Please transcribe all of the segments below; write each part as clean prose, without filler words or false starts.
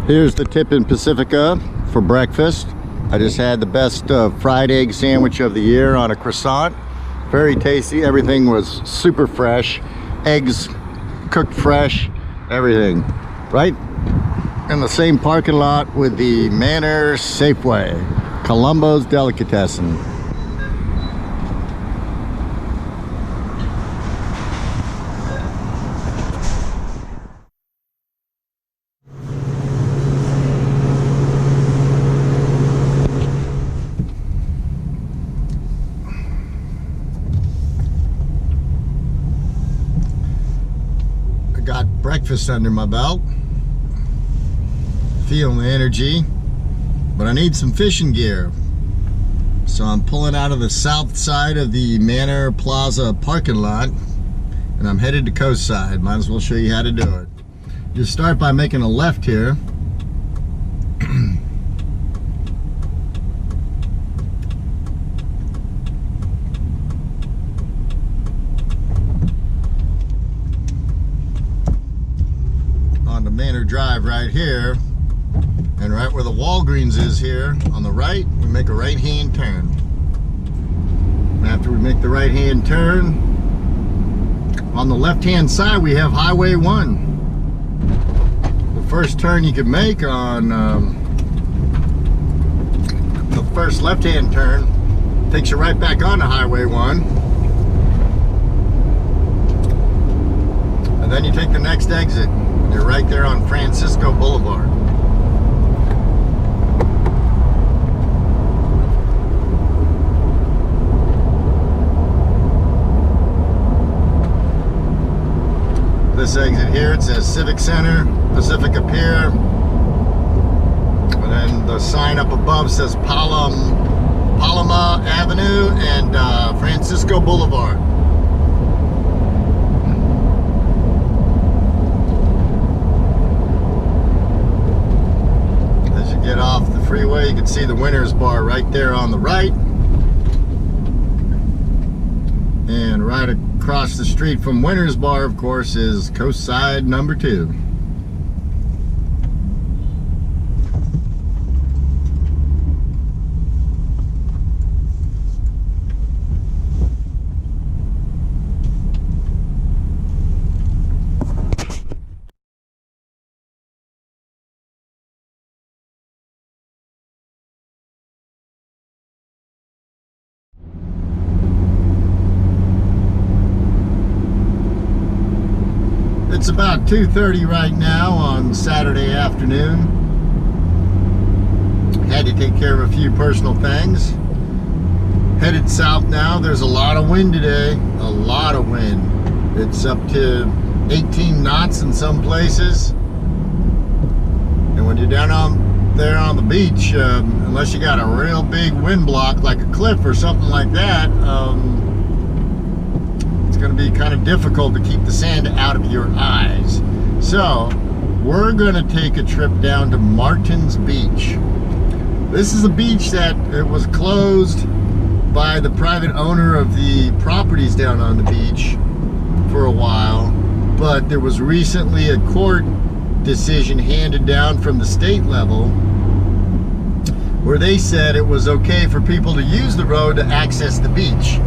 Here's the tip in Pacifica for breakfast. I just had the best fried egg sandwich of the year on a croissant. Very tasty. Everything was super fresh. Eggs cooked fresh. Everything. Right in the same parking lot with the Manor Safeway. Colombo's Delicatessen. Got breakfast under my belt, feeling the energy, but I need some fishing gear, so I'm pulling out of the south side of the Manor Plaza parking lot and I'm headed to coast side. Might as well show you how to do it. You start by making a left here. Manor Drive right here, and right where the Walgreens is here on the right, we make a right-hand turn. And after we make the right-hand turn, on the left-hand side we have Highway 1. The first turn you can make on the first left-hand turn takes you right back onto Highway 1. And then you take the next exit. You're right there on Francisco Boulevard. This exit here, it says Civic Center, Pacifica Pier. And then the sign up above says Paloma Avenue and Francisco Boulevard. Get off the freeway, you can see the Winners Bar right there on the right. And right across the street from Winners Bar, of course, is Coast Side number 2. It's about 2:30 right now on Saturday afternoon. Had to take care of a few personal things. Headed south now. There's a lot of wind today. A lot of wind. It's up to 18 knots in some places. And when you're down there on the beach, unless you got a real big wind block like a cliff or something like that, it's going to be kind of difficult to keep the sand out of your eyes. So we're going to take a trip down to Martin's Beach. This is a beach that it was closed by the private owner of the properties down on the beach for a while, but there was recently a court decision handed down from the state level where they said it was okay for people to use the road to access the beach,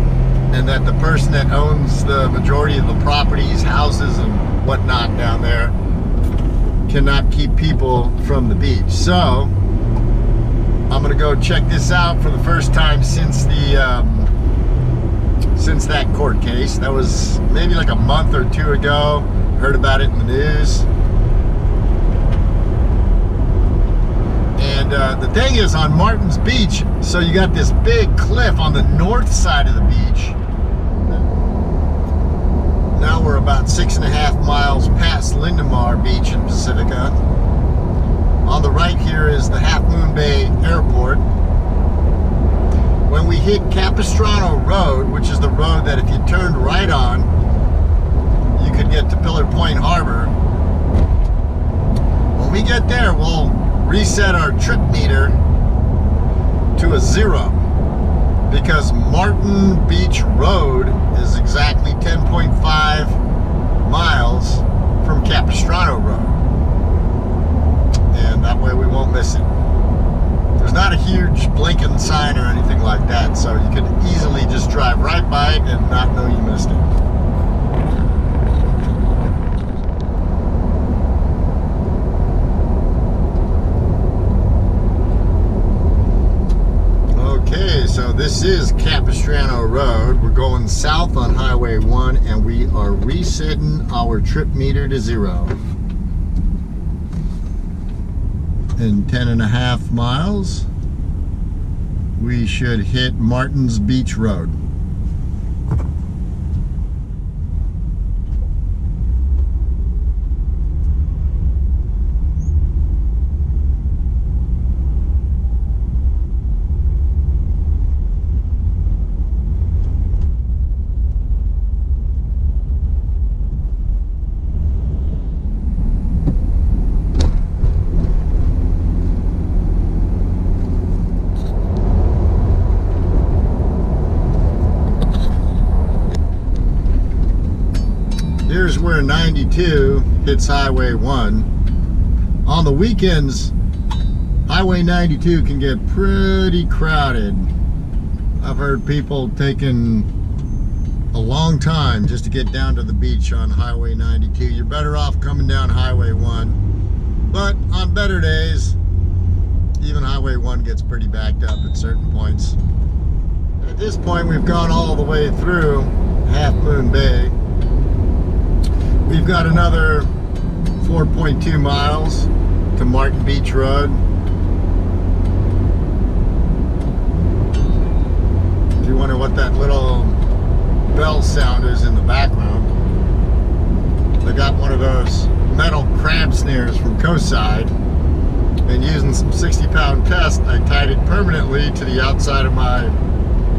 and that the person that owns the majority of the properties, houses and whatnot down there cannot keep people from the beach. So I'm gonna go check this out for the first time since that court case. That was maybe like a month or two ago. Heard about it in the news. And the thing is, on Martin's Beach, so you got this big cliff on the north side of the beach. Now we're about 6.5 miles past Lindemar Beach in Pacifica. On the right here is the Half Moon Bay Airport. When we hit Capistrano Road, which is the road that if you turned right on, you could get to Pillar Point Harbor. When we get there, we'll reset our trip meter to a 0, because Martin Beach Road is exactly 10.5 miles from Capistrano Road. And and that way we won't miss it. There's not a huge blinking sign or anything like that, so you could easily just drive right by it and not know you missed it. Okay, so this is Capistrano Road. We're going south on Highway 1 and we are resetting our trip meter to 0. In 10.5 miles, we should hit Martins Beach Road. Here's where 92 hits Highway 1. On the weekends, Highway 92 can get pretty crowded. I've heard people taking a long time just to get down to the beach on Highway 92. You're better off coming down Highway 1. But on better days, even Highway 1 gets pretty backed up at certain points. At this point, we've gone all the way through Half Moon Bay. We've got another 4.2 miles to Martin Beach Road. If you wonder what that little bell sound is in the background, I got one of those metal crab snares from Coastside, and using some 60-pound test, I tied it permanently to the outside of my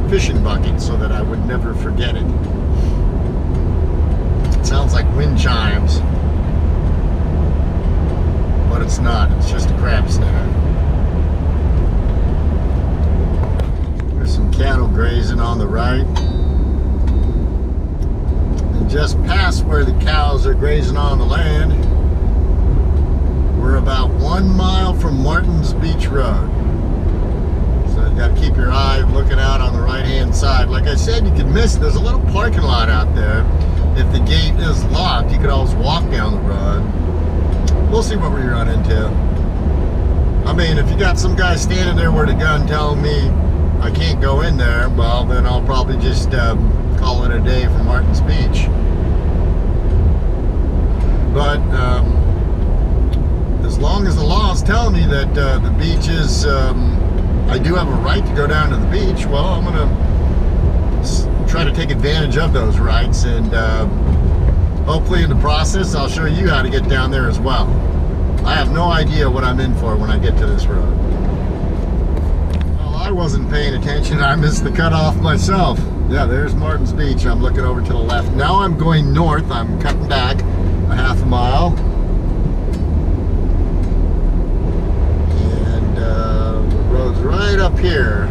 fishing bucket so that I would never forget it. Sounds like wind chimes, but it's not. It's just a crab snare. There's some cattle grazing on the right. And just past where the cows are grazing on the land, we're about 1 mile from Martins Beach Road. So you got to keep your eye looking out on the right-hand side. Like I said, you can miss it. There's a little parking lot out there. If the gate is locked, you could always walk down the road. We'll see what we run into. I mean, if you got some guy standing there with a gun telling me I can't go in there, well, then I'll probably just call it a day for Martins Beach. But as long as the law is telling me that the beach is, I do have a right to go down to the beach, well, I'm going to try to take advantage of those rights, and hopefully in the process I'll show you how to get down there as well. I have no idea what I'm in for when I get to this road. Well, I wasn't paying attention. I missed the cutoff myself. Yeah, there's Martins Beach. I'm looking over to the left. Now I'm going north. I'm cutting back a half a mile. And the road's right up here.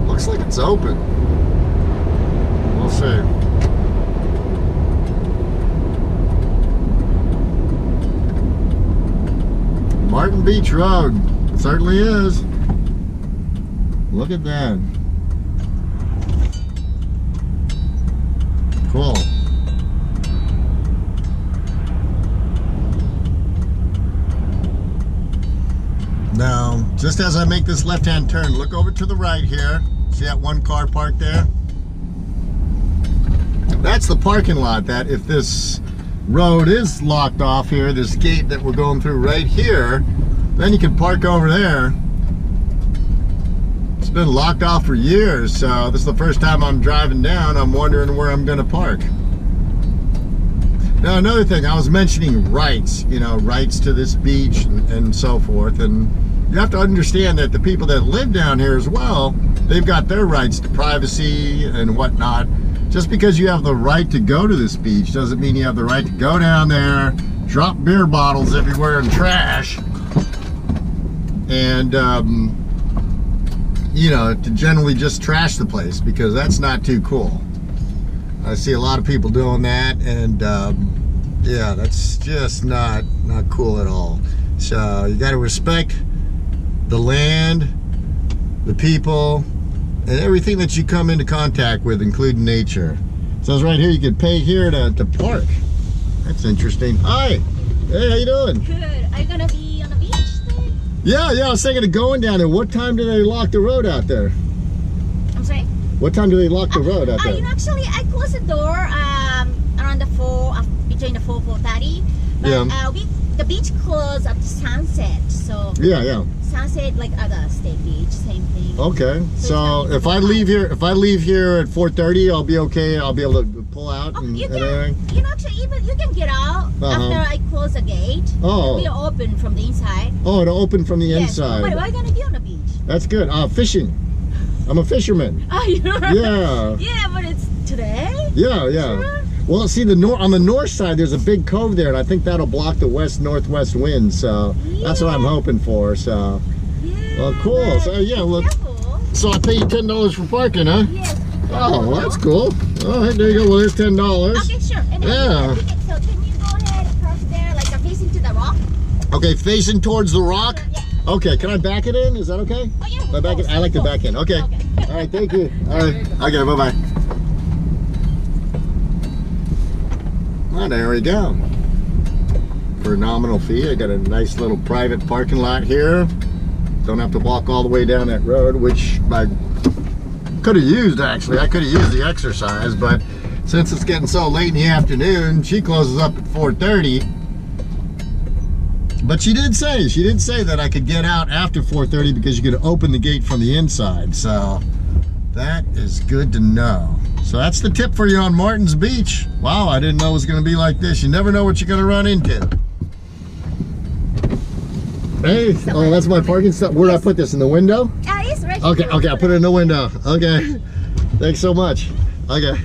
Looks like it's open. We'll see. Martin Beach Road. It certainly is. Look at that. Cool. Now, just as I make this left-hand turn, look over to the right here. See that one car parked there? That's the parking lot that if this road is locked off here, this gate that we're going through right here, then you can park over there. It's been locked off for years, so this is the first time I'm driving down. I'm wondering where I'm going to park. Now, another thing, I was mentioning rights, you know, rights to this beach and so forth, and you have to understand that the people that live down here as well, they've got their rights to privacy and whatnot. Just because you have the right to go to this beach doesn't mean you have the right to go down there, drop beer bottles everywhere and trash, and you know, to generally just trash the place, because that's not too cool. I see a lot of people doing that, and yeah, that's just not cool at all. So you got to respect the land, the people, and everything that you come into contact with, including nature. So it's right here. You can pay here to park. That's interesting. Hi. Hey, how you doing? Good. Are you gonna be on the beach today? Yeah, I was thinking of going down there. What time do they lock the road out there? I'm sorry? What time do they lock the road out there? You know, actually, I closed the door around the 4, between the 4:30. But Yeah. the beach closed at sunset. So Yeah. sunset like other state beach, same thing. Okay. So if I leave here at 4:30, I'll be okay. I'll be able to pull out Oh, and you can, everything. you know, actually, even you can get out after I close the gate. Oh. We are open from the inside. Oh, it'll open from the Yes. inside. What are you gonna do on the beach? That's good. Fishing. I'm a fisherman. Oh, you're Yeah. Yeah, but it's today. Yeah. Sure. Well, see, on the north side, there's a big cove there, and I think that'll block the west-northwest wind. So that's what I'm hoping for. So, Yeah. well, cool. So yeah, well, Careful. so I pay you $10 for parking, huh? Yes. Oh, well, that's cool. All right, there you go. Well, there's $10. Okay, sure. And Yeah. so can you go ahead across there, like facing to the rock? Okay, facing towards the rock. Yeah. Okay, can I back it in? Is that okay? Oh, yeah. I back it. I like to back in. Okay. Okay. All right, thank you. All right. Okay, bye-bye. Well, there we go. For a nominal fee, I got a nice little private parking lot here. Don't have to walk all the way down that road, which I could have used, actually. I could have used the exercise, but since it's getting so late in the afternoon, she closes up at 4:30. But she did say that I could get out after 4:30 because you could open the gate from the inside. So that is good to know. So that's the tip for you on Martin's Beach. Wow, I didn't know it was going to be like this. You never know what you're going to run into. Hey, oh, that's my parking spot. Where do I put this? In the window? It's right Okay, here. okay, I'll put it in the window. Okay. Thanks so much. Okay.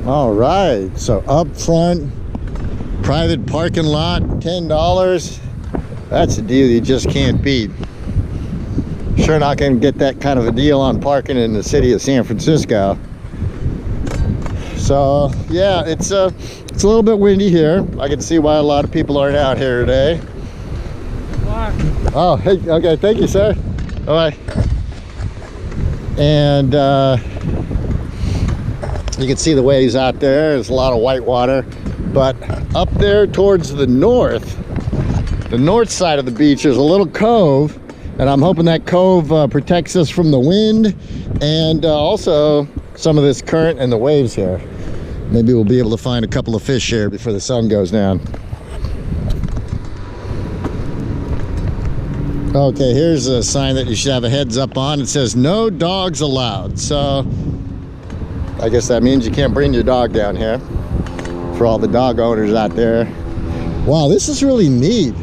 All right, so up front, private parking lot, $10. That's a deal you just can't beat. Sure not gonna get that kind of a deal on parking in the city of San Francisco. So yeah, it's a little bit windy here. I can see why a lot of people aren't out here today. Oh, hey, okay, thank you, sir. All right. And you can see the waves out there. There's a lot of white water. But up there towards the north side of the beach, there's a little cove. And I'm hoping that cove protects us from the wind and also some of this current and the waves here. Maybe we'll be able to find a couple of fish here before the sun goes down. Okay, here's a sign that you should have a heads up on. It says no dogs allowed. So I guess that means you can't bring your dog down here for all the dog owners out there. Wow, this is really neat.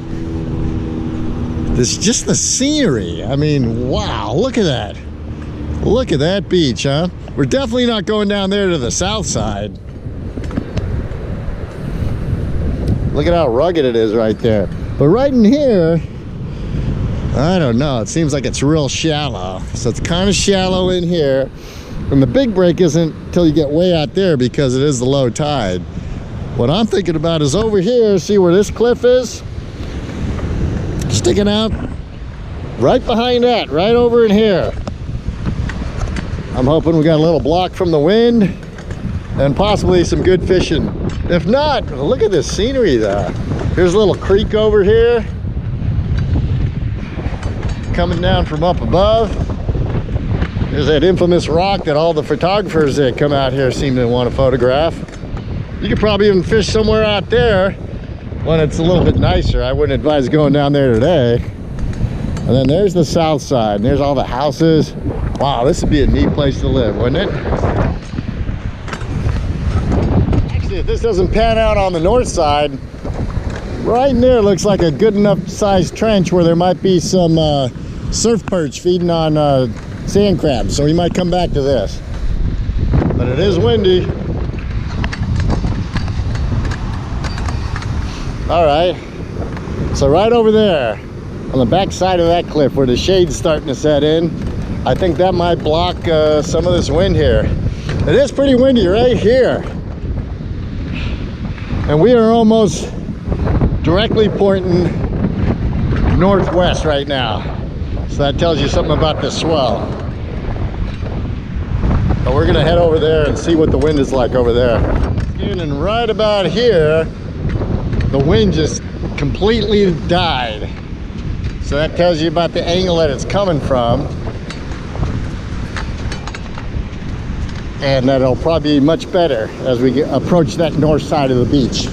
This just the scenery. I mean, wow, look at that. Look at that beach, huh? We're definitely not going down there to the south side. Look at how rugged it is right there. But right in here, I don't know, it seems like it's real shallow. So it's kind of shallow in here. And the big break isn't until you get way out there because it is the low tide. What I'm thinking about is over here, see where this cliff is? Sticking out right behind that, right over in here. I'm hoping we got a little block from the wind and possibly some good fishing. If not, look at this scenery though. Here's a little creek over here coming down from up above. There's that infamous rock that all the photographers that come out here seem to want to photograph. You could probably even fish somewhere out there when it's a little bit nicer. I wouldn't advise going down there today. And then there's the south side, and there's all the houses. Wow, this would be a neat place to live, wouldn't it? Actually, if this doesn't pan out on the north side, right in there looks like a good enough sized trench where there might be some surf perch feeding on sand crabs. So we might come back to this. but it is windy. All right, so right over there on the back side of that cliff where the shade's starting to set in, I think that might block some of this wind here. It is pretty windy right here, and we are almost directly pointing northwest right now, so that tells you something about the swell. But we're gonna head over there and see what the wind is like over there. And right about here, the wind just completely died. So that tells you about the angle that it's coming from. And that it'll probably be much better as we approach that north side of the beach.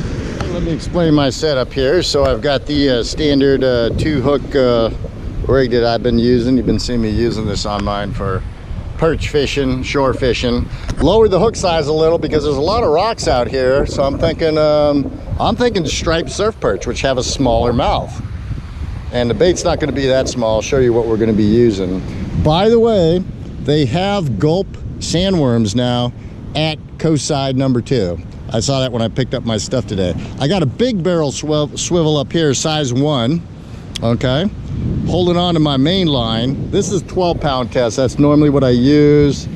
Let me explain my setup here. So I've got the standard 2-hook rig that I've been using. You've been seeing me using this on mine for perch fishing, shore fishing. Lowered the hook size a little because there's a lot of rocks out here. So I'm thinking striped surf perch, which have a smaller mouth. And the bait's not going to be that small. I'll show you what we're going to be using. By the way, they have gulp sandworms now at coast side number 2. I saw that when I picked up my stuff today. I got a big barrel swivel up here, size 1. Okay, holding on to my main line. This is 12-pound test. That's normally what I use.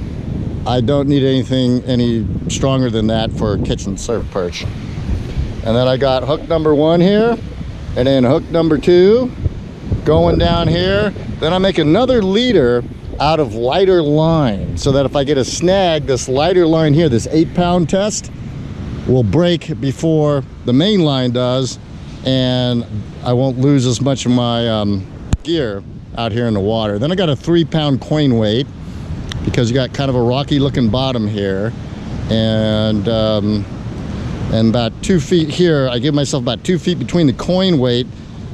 I don't need anything any stronger than that for catching surf perch. And then I got hook number 1 here, and then hook number 2 going down here. Then I make another leader out of lighter line, so that if I get a snag, this lighter line here, this 8-pound test, will break before the main line does, and I won't lose as much of my gear out here in the water. Then I got a 3-pound coin weight, because you got kind of a rocky looking bottom here, and about 2 feet here. I give myself about 2 feet between the coin weight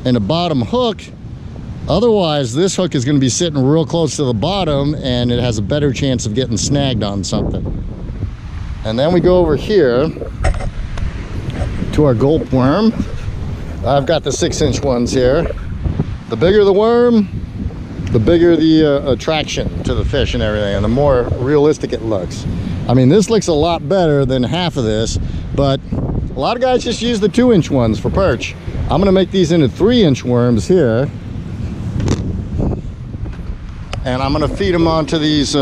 and the bottom hook. Otherwise, this hook is going to be sitting real close to the bottom, and it has a better chance of getting snagged on something. And then we go over here to our gulp worm. I've got the 6-inch ones here. The bigger the worm, the bigger the attraction to the fish and everything, and the more realistic it looks. I mean, this looks a lot better than half of this, but a lot of guys just use the 2-inch ones for perch. I'm gonna make these into 3-inch worms here, and I'm gonna feed them onto these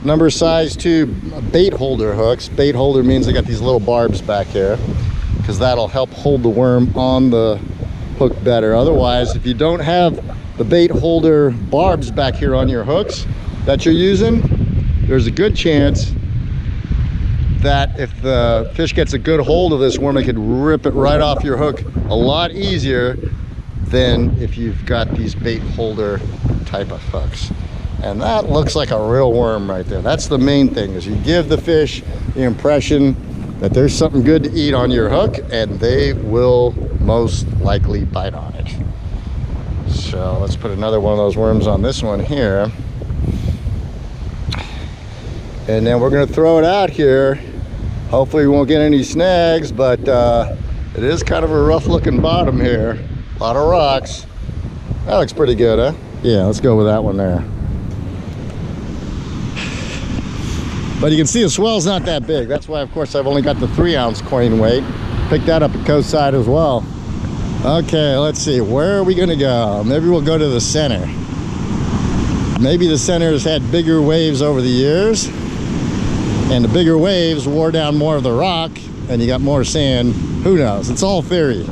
number size 2 bait holder hooks. Bait holder means they got these little barbs back here, because that'll help hold the worm on the hook better. Otherwise, if you don't have the bait holder barbs back here on your hooks that you're using, there's a good chance that if the fish gets a good hold of this worm, it could rip it right off your hook a lot easier than if you've got these bait holder type of hooks. And that looks like a real worm right there. That's the main thing, is you give the fish the impression that there's something good to eat on your hook, and they will most likely bite on it. So let's put another one of those worms on this one here. And then we're gonna throw it out here. Hopefully we won't get any snags, but it is kind of a rough looking bottom here. A lot of rocks. That looks pretty good, huh? Yeah, let's go with that one there. But you can see the swell's not that big. That's why, of course, I've only got the 3-ounce coin weight. Pick that up at coast side as well. Okay, let's see. Where are we gonna go? Maybe we'll go to the center. Maybe the center has had bigger waves over the years, and the bigger waves wore down more of the rock, and you got more sand. Who knows? It's all theory.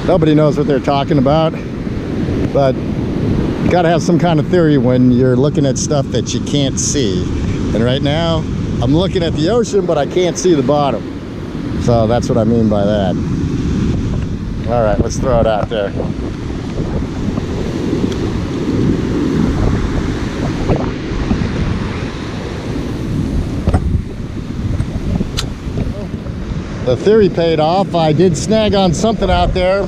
Nobody knows what they're talking about, but you gotta have some kind of theory when you're looking at stuff that you can't see. And right now, I'm looking at the ocean, but I can't see the bottom. So that's what I mean by that. All right, let's throw it out there. The theory paid off. I did snag on something out there,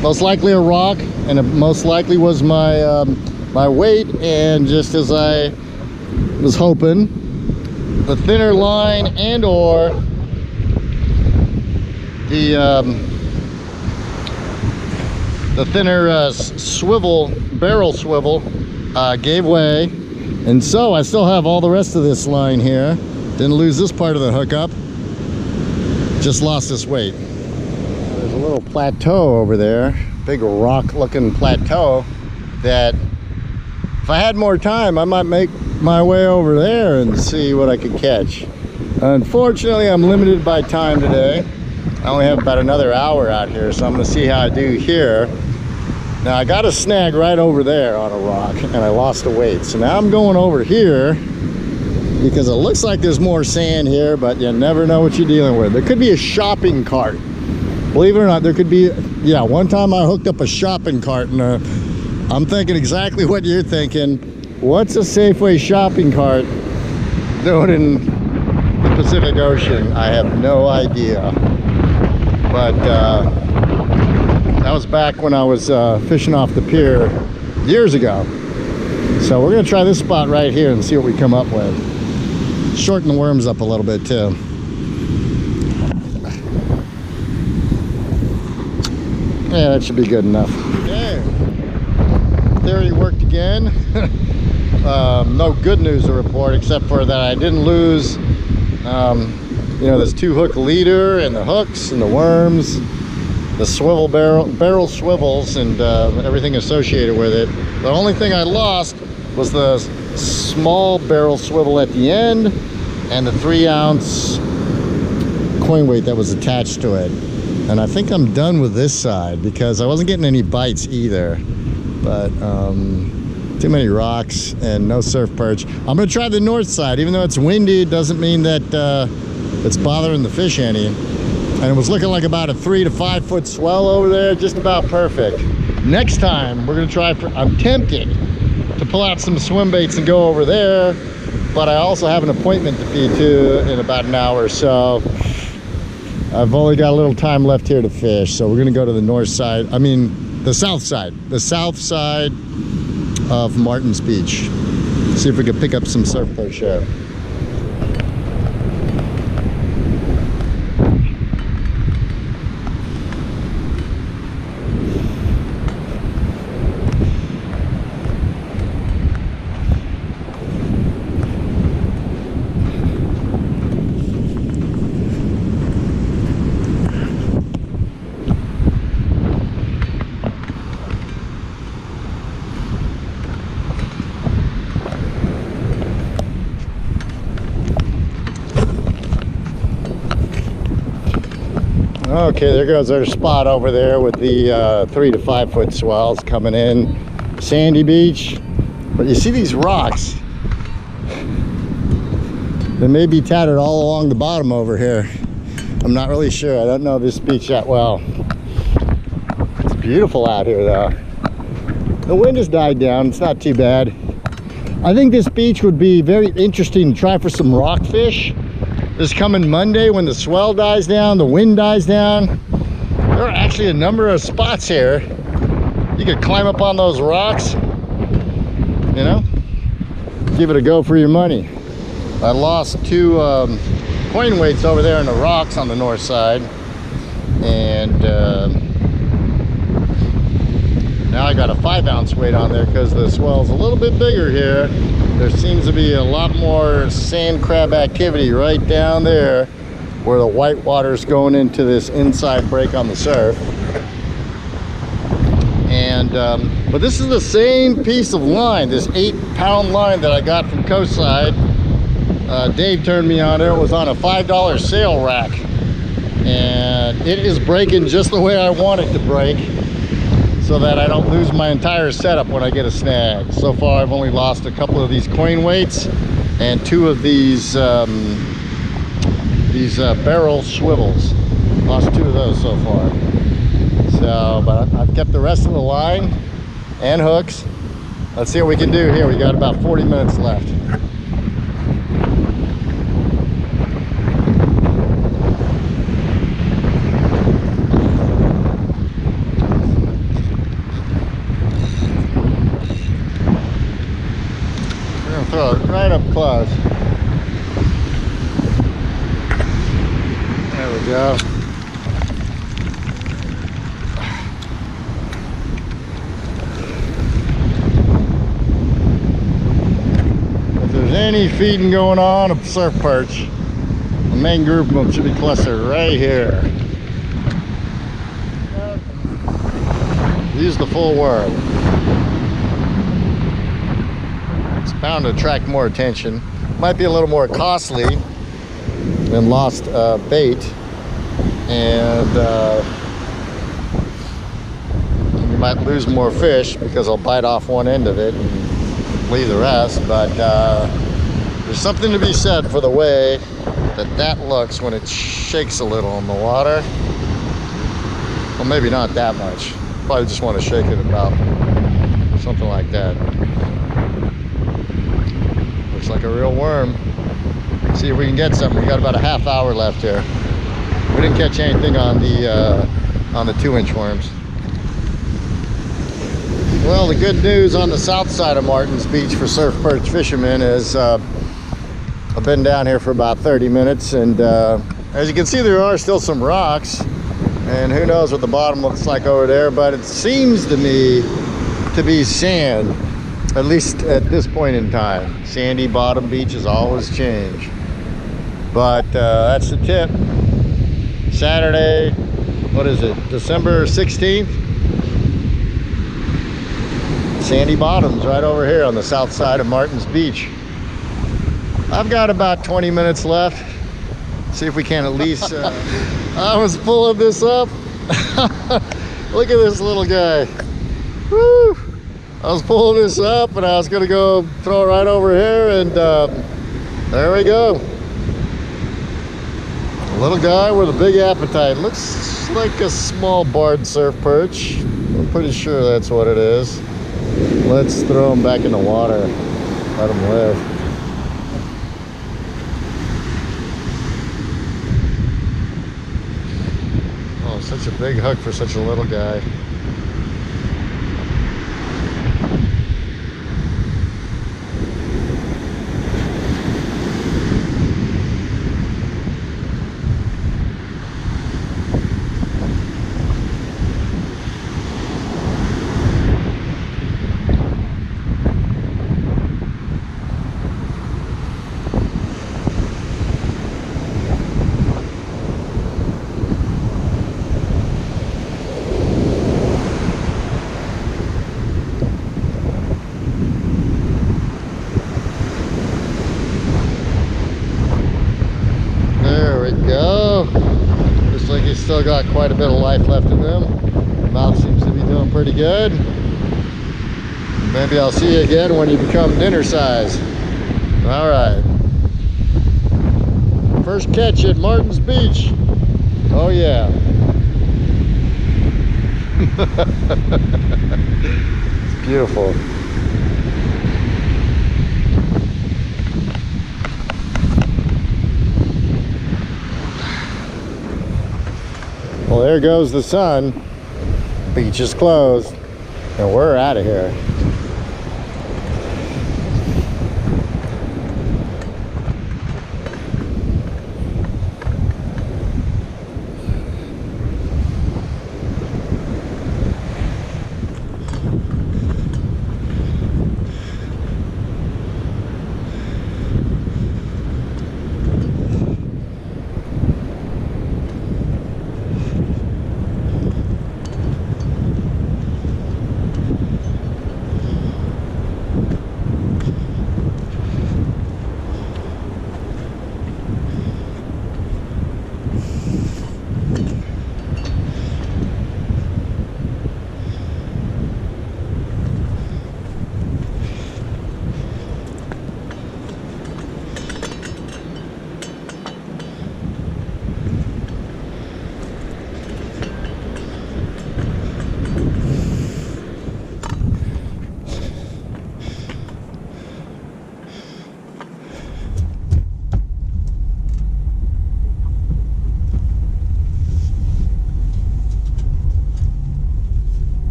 most likely a rock, and it most likely was my my weight. And just as I was hoping, the thinner line and or the thinner swivel, barrel swivel, gave way, And so I still have all the rest of this line here. Didn't lose this part of the hookup. Just lost this weight. There's a little plateau over there, big rock looking plateau that if I had more time, I might make my way over there and see what I could catch. Unfortunately, I'm limited by time today. I only have about another hour out here, so I'm gonna see how I do here. Now I got a snag right over there on a rock and I lost the weight. So now I'm going over here because it looks like there's more sand here, but you never know what you're dealing with. There could be a shopping cart. Believe it or not, there could be, yeah, one time I hooked up a shopping cart and I'm thinking exactly what you're thinking. What's a Safeway shopping cart doing in the Pacific Ocean? I have no idea. But that was back when I was fishing off the pier years ago. So we're gonna try this spot right here and see what we come up with. Shorten the worms up a little bit too. Yeah, that should be good enough. Okay, theory worked again. No good news to report except for that I didn't lose you know, this 2-hook leader and the hooks and the worms, the swivel barrel swivels and everything associated with it. The only thing I lost was the small barrel swivel at the end and the 3-ounce coin weight that was attached to it. And I think I'm done with this side because I wasn't getting any bites either. But too many rocks and no surf perch. I'm gonna try the north side. Even though it's windy, it doesn't mean that it's bothering the fish any. And it was looking like about a 3 to 5 foot swell over there, just about perfect. Next time we're gonna try I'm tempted to pull out some swim baits and go over there, but I also have an appointment to feed to in about an hour or so. I've only got a little time left here to fish, so we're gonna go to the north side. I mean, the south side of Martin's Beach. See if we can pick up some surf perch here. Okay, there goes our spot over there with the 3 to 5 foot swells coming in. Sandy beach. But you see these rocks? They may be tattered all along the bottom over here. I'm not really sure. I don't know this beach that well. It's beautiful out here though. The wind has died down. It's not too bad. I think this beach would be very interesting to try for some rockfish. This coming Monday when the swell dies down, the wind dies down. There are actually a number of spots here. You could climb up on those rocks, you know, give it a go for your money. I lost 2 coin weights over there in the rocks on the north side. And now I got a 5-ounce weight on there because the swell's a little bit bigger here. There seems to be a lot more sand crab activity right down there where the white water's going into this inside break on the surf. And but this is the same piece of line, this 8-pound line that I got from Coastside. Dave turned me on it. It was on a $5 sail rack, and it is breaking just the way I want it to break, so that I don't lose my entire setup when I get a snag. So far I've only lost a couple of these coin weights and 2 of these barrel swivels. Lost 2 of those so far. So, but I've kept the rest of the line and hooks. Let's see what we can do here. We got about 40 minutes left. Throw it right up close. There we go. any feeding going on of surf perch. The main group of them should be clustered right here. Use the full worm. It's bound to attract more attention. Might be a little more costly than lost bait, and you might lose more fish because I'll bite off one end of it and leave the rest. But there's something to be said for the way that looks when it shakes a little in the water. Well, maybe not that much. Probably just want to shake it about something like that. Looks like a real worm. See if we can get something. We got about a half hour left here. We didn't catch anything on the 2-inch worms. Well, the good news on the south side of Martin's Beach for surf perch fishermen is I've been down here for about 30 minutes, and as you can see, there are still some rocks, and who knows what the bottom looks like over there, but it seems to me to be sand, at least at this point in time. Sandy bottom beaches always change. But that's the tip. Saturday, what is it, December 16th? Sandy bottoms right over here on the south side of Martin's Beach. I've got about 20 minutes left. See if we can at least, I was pulling this up. Look at this little guy. Woo! I was pulling this up and I was gonna go throw it right over here, and there we go. A little guy with a big appetite. Looks like a small barred surf perch. I'm pretty sure that's what it is. Let's throw him back in the water. Let him live. Oh, such a big hook for such a little guy. Still got quite a bit of life left in them. The mouth seems to be doing pretty good. Maybe I'll see you again when you become dinner size. All right. First catch at Martin's Beach. Oh yeah. It's beautiful. Well, there goes the sun. Beach is closed, and we're out of here.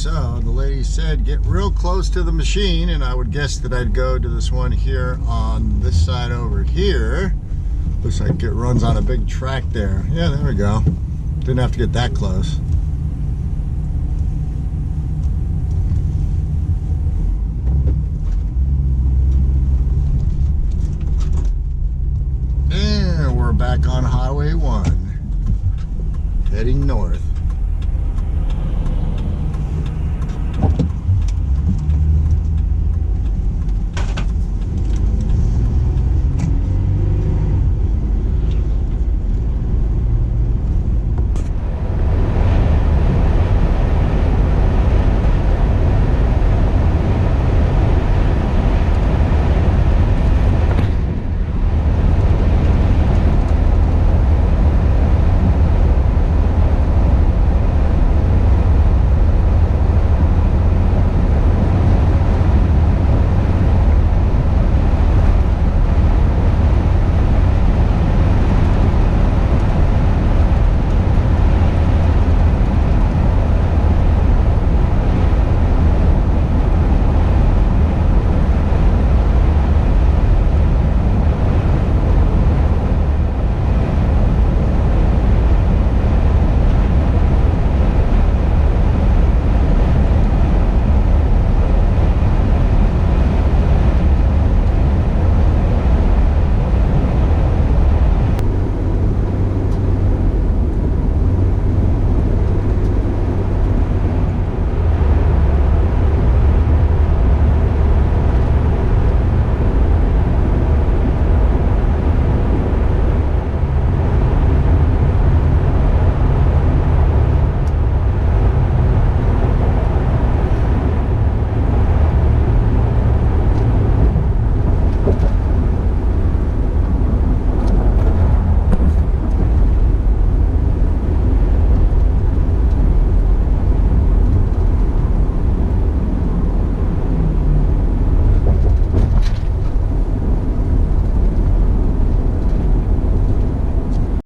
So the lady said get real close to the machine, and I would guess that I'd go to this one here on this side over here. Looks like it runs on a big track there. Yeah, there we go. Didn't have to get that close. And we're back on Highway 1, heading north.